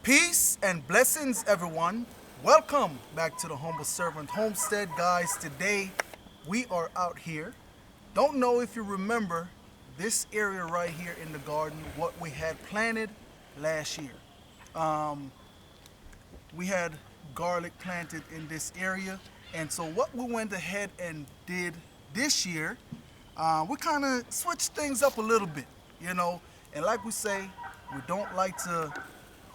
Peace and blessings, everyone. Welcome back to the Humble Servant Homestead, guys. Today we are out here. Don't know if you remember this area right here in the garden, what we had planted last year. Um, we had garlic planted in this area, and so what we went ahead and did this year, we kind of switched things up a little bit, you know. And like we say, we don't like to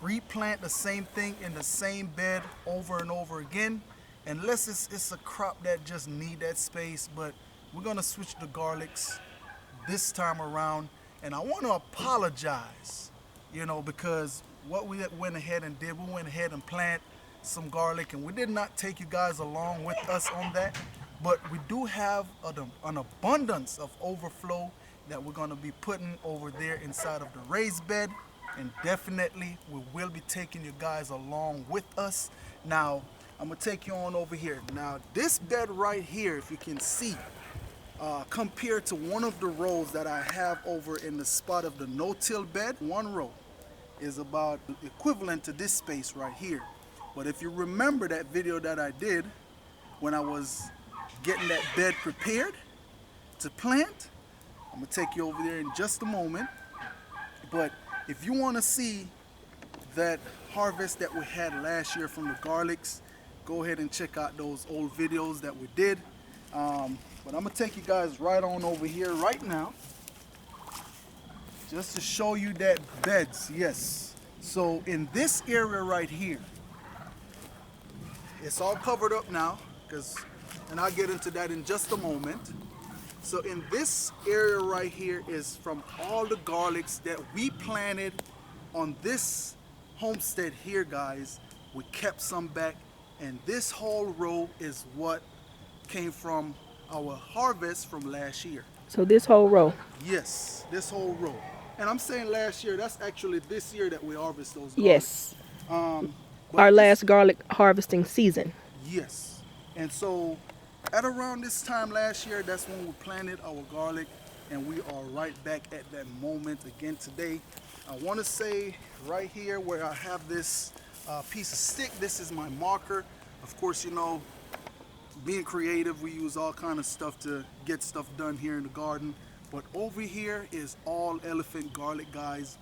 replant the same thing in the same bed over and over again unless it's a crop that just need that space. But we're gonna switch the garlics this time around, and I want to apologize, because what we went ahead and did, we went ahead and plant some garlic, and we did not take you guys along with us on that. But we do have an abundance of overflow that we're going to be putting over there inside of the raised bed, and definitely we will be taking you guys along with us. Now I'm gonna take you on over here. Now this bed right here, if you can see, compared to one of the rows that I have over in the spot of the no-till bed, one row is about equivalent to this space right here. But if you remember that video that I did when I was getting that bed prepared to plant, I'm gonna take you over there in just a moment. But if you want to see that harvest that we had last year from the garlics, go ahead and check out those old videos that we did. But I'm gonna take you guys right on over here right now, just to show you that beds. Yes. So in this area right here, it's all covered up now, and I'll get into that in just a moment. So in this area right here is from all the garlics that we planted on this homestead here, guys. We kept some back, and this whole row is what came from our harvest from last year. So this whole row. Yes, this whole row. And I'm saying last year, that's actually this year that we harvest those garlics. Yes. But Our this- last garlic harvesting season. Yes. And so at around this time last year, that's when we planted our garlic, and we are right back at that moment again today. I want to say right here where I have this piece of stick, this is my marker. Of course, being creative, we use all kind of stuff to get stuff done here in the garden. But over here is all elephant garlic, guys.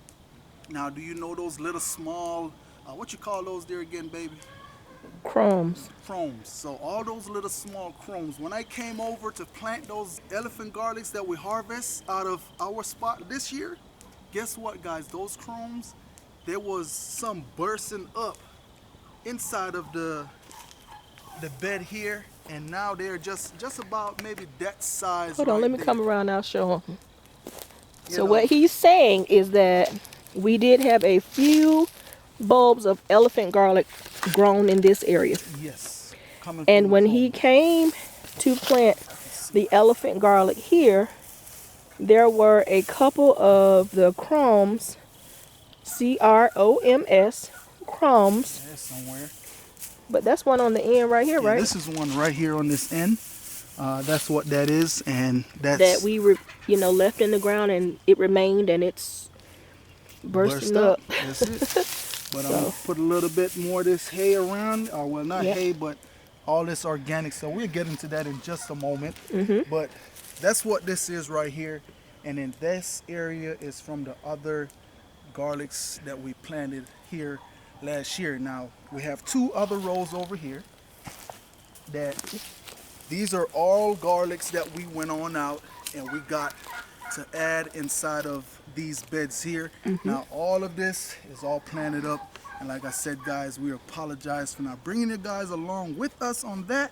Now, do you know those little small, what you call those there again, baby? Crumbs. Chromes. So all those little small chromes. When I came over to plant those elephant garlics that we harvest out of our spot this year, guess what, guys? Those chromes, there was some bursting up inside of the bed here, and now they're just about maybe that size. Hold on, right let me there. come around. I'll show him. You So know, what he's saying is that we did have a few bulbs of elephant garlic grown in this area. yes, coming And from when the he chrome. came to plant the elephant garlic here, there were a couple of the crumbs, CROMS, crumbs, There's somewhere. but that's one on the end right here, Yeah, right? this is one right here on this end. That's what that is, and that's That we left in the ground, and it remained, and it's bursting burst up. That's it. But I'm gonna put a little bit more of this hay around, or well, not Yeah. hay, but all this organic. So we'll get into that in just a moment. Mm-hmm. But that's what this is right here, and then this area is from the other garlics that we planted here last year. Now we have two other rows over here. These are all garlics that we went on out and we got to add inside of these beds here. Now all of this is all planted up, and like I said, guys, we apologize for not bringing you guys along with us on that.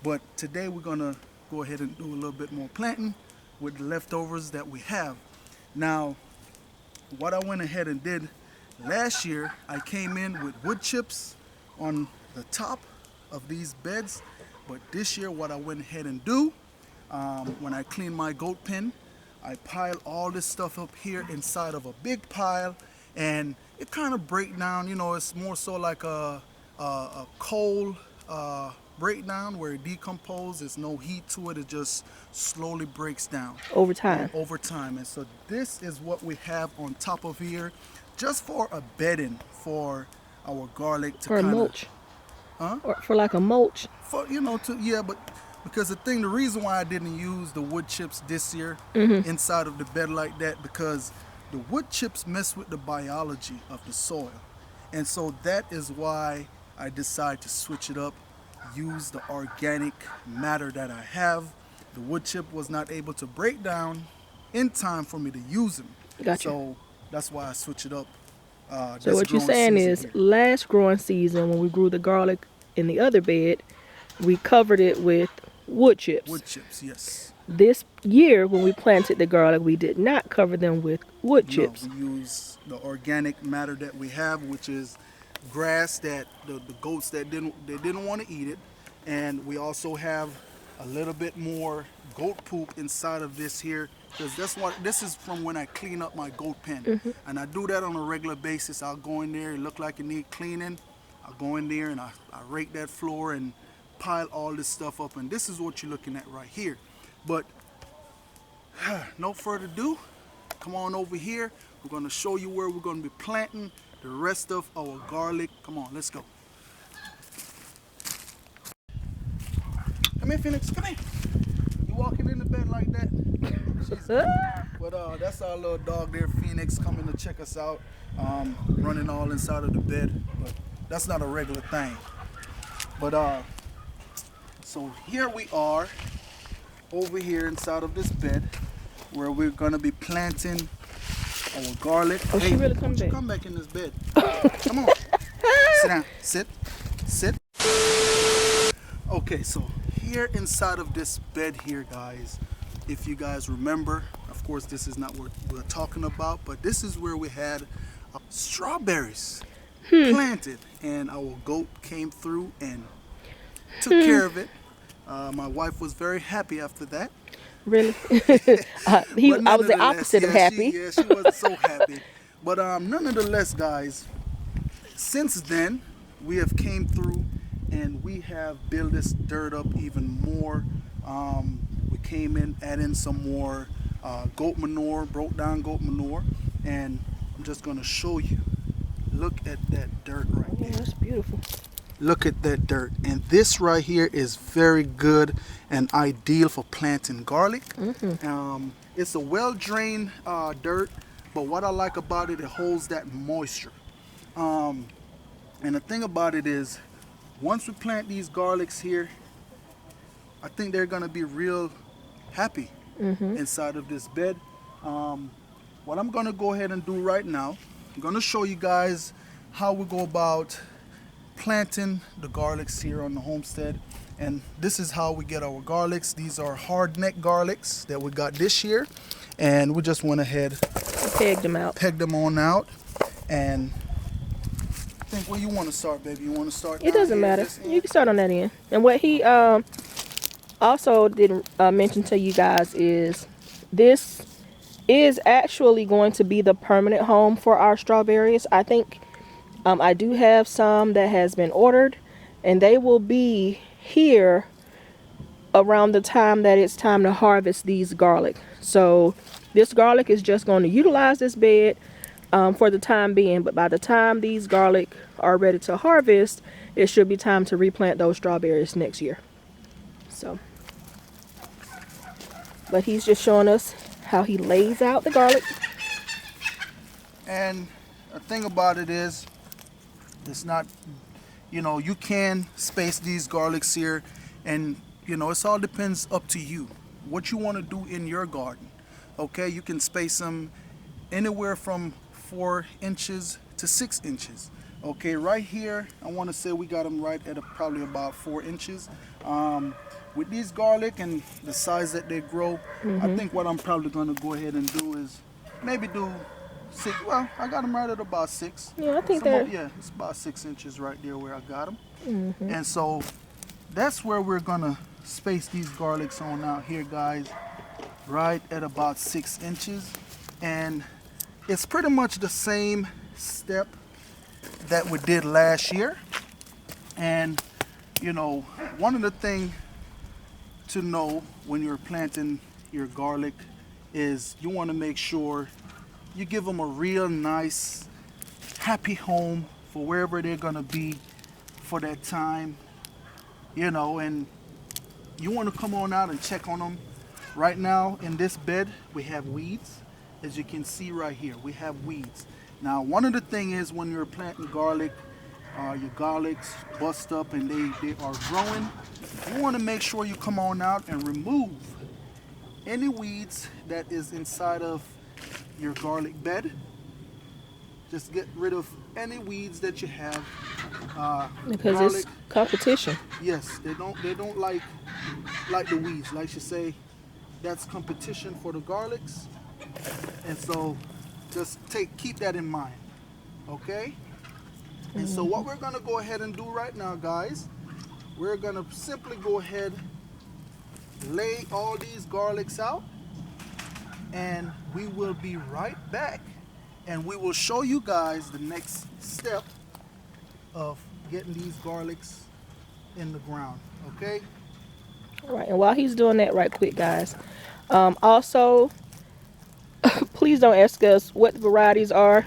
But today we're gonna go ahead and do a little bit more planting with the leftovers that we have. Now what I went ahead and did last year, I came in with wood chips on the top of these beds. But this year what I went ahead and do, when I clean my goat pen, I pile all this stuff up here inside of a big pile, and it kind of break down. It's more so like a coal breakdown where it decomposes. There's no heat to it. It just slowly breaks down Over time. over time. And so this is what we have on top of here, just for a bedding for our garlic to For a kind of, mulch. huh? Or for like a mulch. For yeah, but because the reason why I didn't use the wood chips this year inside of the bed like that, because the wood chips mess with the biology of the soil, and so that is why I decided to switch it up, use the organic matter that I have. The wood chip was not able to break down in time for me to use them, Gotcha. so that's why I switch it up. So This what you're growing saying season is here. last growing season when we grew the garlic in the other bed, we covered it with wood chips. Wood chips, yes. This year when we planted the garlic, we did not cover them with wood No, chips. we use the organic matter that we have, which is grass that the goats that didn't want to eat it, and we also have a little bit more goat poop inside of this here, because this is from when I clean up my goat pen, and I do that on a regular basis. I'll go in there, it look like it need cleaning. I'll go in there and I rake that floor and pile all this stuff up, and this is what you're looking at right here. But no further ado, come on over here. We're going to show you where we're going to be planting the rest of our garlic. Come on, let's go. Come here, Phoenix, come here. You walking in the bed like that? But that's our little dog there, Phoenix, coming to check us out, running all inside of the bed. But that's not a regular thing. But so here we are over here inside of this bed where we're gonna be planting our garlic. Oh, hey, she really come back. Come back in this bed. Come on. Sit down. Sit. Okay, so here inside of this bed here, guys, if you guys remember, of course this is not what we're talking about, but this is where we had strawberries planted, and our goat came through and took care of it. My wife was very happy after that. Really? But I was the nonetheless, opposite of happy. She wasn't so happy. But nonetheless, guys, since then we have came through and we have built this dirt up even more. We came in, add in some more goat manure, broke down goat manure, and I'm just gonna show you. Look at that dirt right Yeah, there. that's beautiful. Look at that dirt, and this right here is very good and ideal for planting garlic. It's a well-drained dirt, but what I like about it, it holds that moisture. And the thing about it is, once we plant these garlics here, I think they're gonna be real happy inside of this bed. What I'm gonna go ahead and do right now, I'm gonna show you guys how we go about planting the garlics here on the homestead, and this is how we get our garlics. These are hard neck garlics that we got this year, and we just went ahead, Pegged them out. pegged them on out. And I think where you want to start, baby. You want to start It down doesn't here, matter. this end? You can start on that end. And what he also didn't mention to you guys is this is actually going to be the permanent home for our strawberries. I think I do have some that has been ordered, and they will be here around the time that it's time to harvest these garlic. So this garlic is just going to utilize this bed for the time being, but by the time these garlic are ready to harvest, it should be time to replant those strawberries next year. So, but he's just showing us how he lays out the garlic. And the thing about it is, it's not, you can space these garlics here, and it's all depends up to you what you want to do in your garden. Okay, you can space them anywhere from 4 inches to 6 inches. Okay, right here I want to say we got them right at probably about 4 inches. With these garlic and the size that they grow, I think what I'm probably going to go ahead and do is maybe do 6. Well, I got them right at about 6. Yeah, I think they're... Yeah, it's about 6 inches right there where I got them. And so that's where we're gonna space these garlics on out here, guys, right at about 6 inches. And it's pretty much the same step that we did last year. And one of the things to know when you're planting your garlic is you want to make sure you give them a real nice, happy home for wherever they're gonna be for that time, you know, and you want to come on out and check on them. Right now in this bed we have weeds. As you can see right here, we have weeds. Now one of the things is when you're planting garlic, your garlics bust up and they are growing, you want to make sure you come on out and remove any weeds that is inside of your garlic bed. Just get rid of any weeds that you have. Because Garlic, it's competition. yes, they don't like the weeds. Like you say, that's competition for the garlics, and so just keep that in mind, okay? And so what we're gonna go ahead and do right now, guys, we're gonna simply go ahead, lay all these garlics out, and we will be right back, and we will show you guys the next step of getting these garlics in the ground, okay? All right, and while he's doing that right quick, guys, also, please don't ask us what the varieties are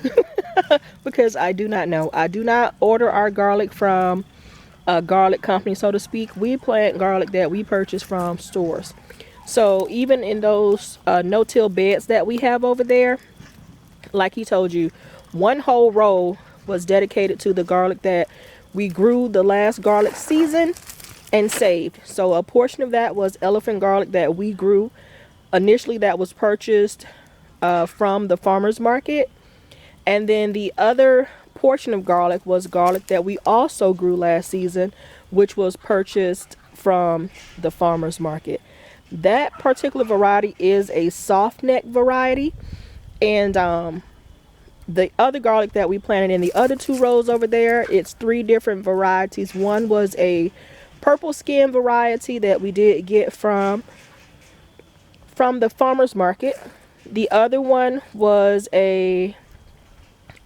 because I do not know. I do not order our garlic from a garlic company, so to speak. We plant garlic that we purchase from stores. So even in those no-till beds that we have over there, like he told you, one whole row was dedicated to the garlic that we grew the last garlic season and saved. So a portion of that was elephant garlic that we grew initially, that was purchased from the farmer's market. And then the other portion of garlic was garlic that we also grew last season, which was purchased from the farmer's market. That particular variety is a soft neck variety. And the other garlic that we planted in the other two rows over there, it's 3 different varieties. One was a purple skin variety that we did get from the farmer's market. The other one was a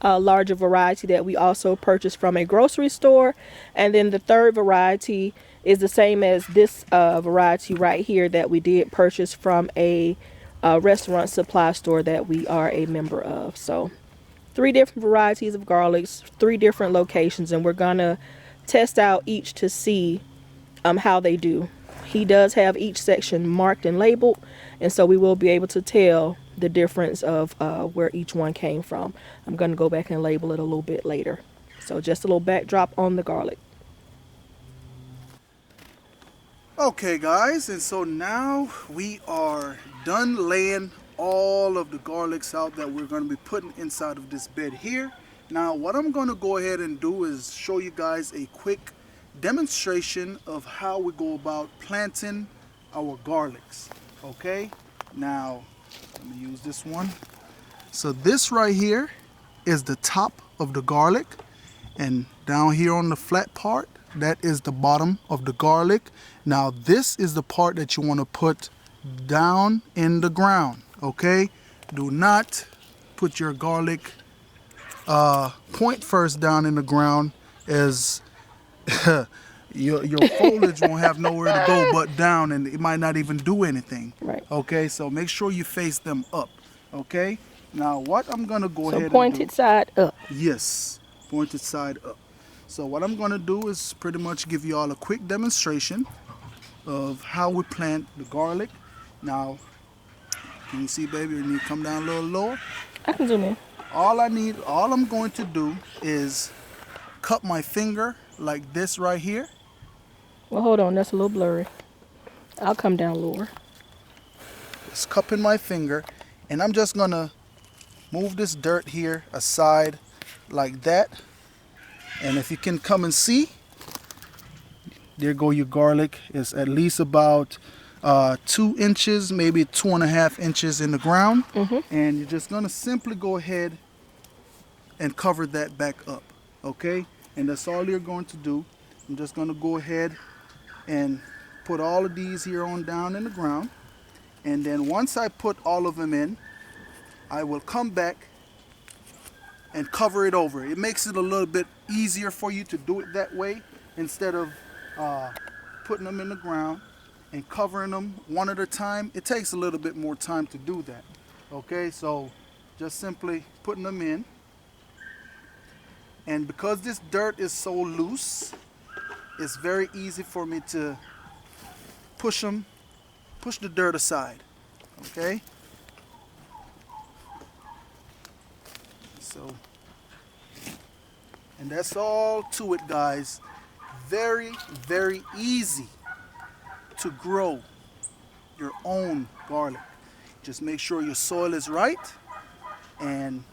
larger variety that we also purchased from a grocery store. And then the third variety is the same as this variety right here that we did purchase from a restaurant supply store that we are a member of. So 3 different varieties of garlics, 3 different locations, and we're gonna test out each to see how they do. He does have each section marked and labeled, and so we will be able to tell the difference of where each one came from. I'm gonna go back and label it a little bit later. So just a little backdrop on the garlic. Okay guys, and so now we are done laying all of the garlics out that we're going to be putting inside of this bed here. Now what I'm going to go ahead and do is show you guys a quick demonstration of how we go about planting our garlics. Okay, now let me use this one. So this right here is the top of the garlic, and down here on the flat part, that is the bottom of the garlic. Now this is the part that you want to put down in the ground, okay? Do not put your garlic point first down in the ground, as your foliage won't have nowhere to go but down, and it might not even do anything. Right. Okay, so make sure you face them up, okay? Now what I'm gonna go ahead and do. So pointed side up. Yes, pointed side up. So what I'm gonna do is pretty much give you all a quick demonstration of how we plant the garlic. Now, can you see, baby? You need to come down a little lower. I can zoom in. All I'm going to do is cup my finger like this right here. Well, hold on, that's a little blurry. I'll come down lower. Just cupping my finger, and I'm just gonna move this dirt here aside like that. And if you can come and see, there go your garlic. It's at least about 2 inches, maybe 2.5 inches in the ground. And you're just gonna simply go ahead and cover that back up, okay? And that's all you're going to do. I'm just gonna go ahead and put all of these here on down in the ground. And then once I put all of them in, I will come back and cover it over. It makes it a little bit easier for you to do it that way, instead of putting them in the ground and covering them one at a time. It takes a little bit more time to do that. Okay, so just simply putting them in. And because this dirt is so loose, it's very easy for me to push the dirt aside. Okay? So, and that's all to it, guys. Very, very easy to grow your own garlic. Just make sure your soil is right, and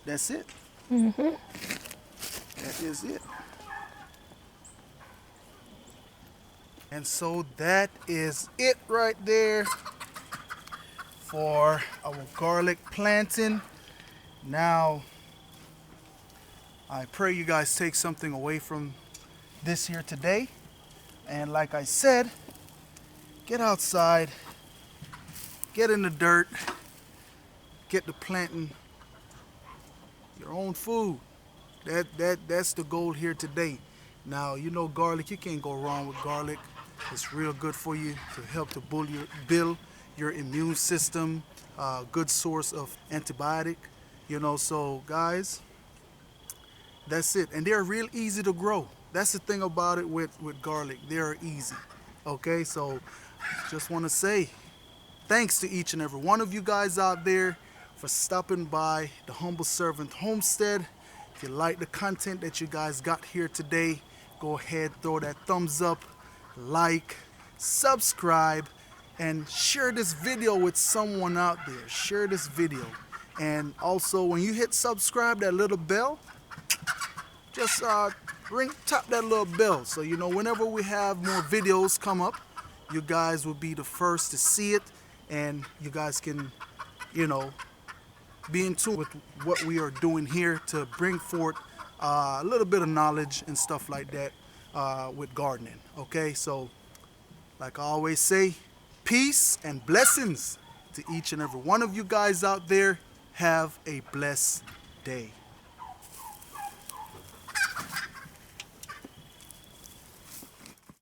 that's it. That is it. And so that is it right there for our garlic planting. Now, I pray you guys take something away from this here today. And like I said, get outside, get in the dirt, get to planting your own food. That's the goal here today. Now, you know garlic, you can't go wrong with garlic. It's real good for you to help to build your immune system, good source of antibiotic, you know. So guys, that's it. And they're real easy to grow. That's the thing about it with garlic. They're easy. Okay, so just want to say thanks to each and every one of you guys out there for stopping by the Humble Servant Homestead. If you like the content that you guys got here today, go ahead, throw that thumbs up, like, subscribe, and share this video with someone out there. Share this video. And also, when you hit subscribe, that little bell, just tap that little bell, so you know whenever we have more videos come up, you guys will be the first to see it, and you guys can, you know, be in tune with what we are doing here to bring forth a little bit of knowledge and stuff like that with gardening. Okay, so like I always say, peace and blessings to each and every one of you guys out there. Have a blessed day.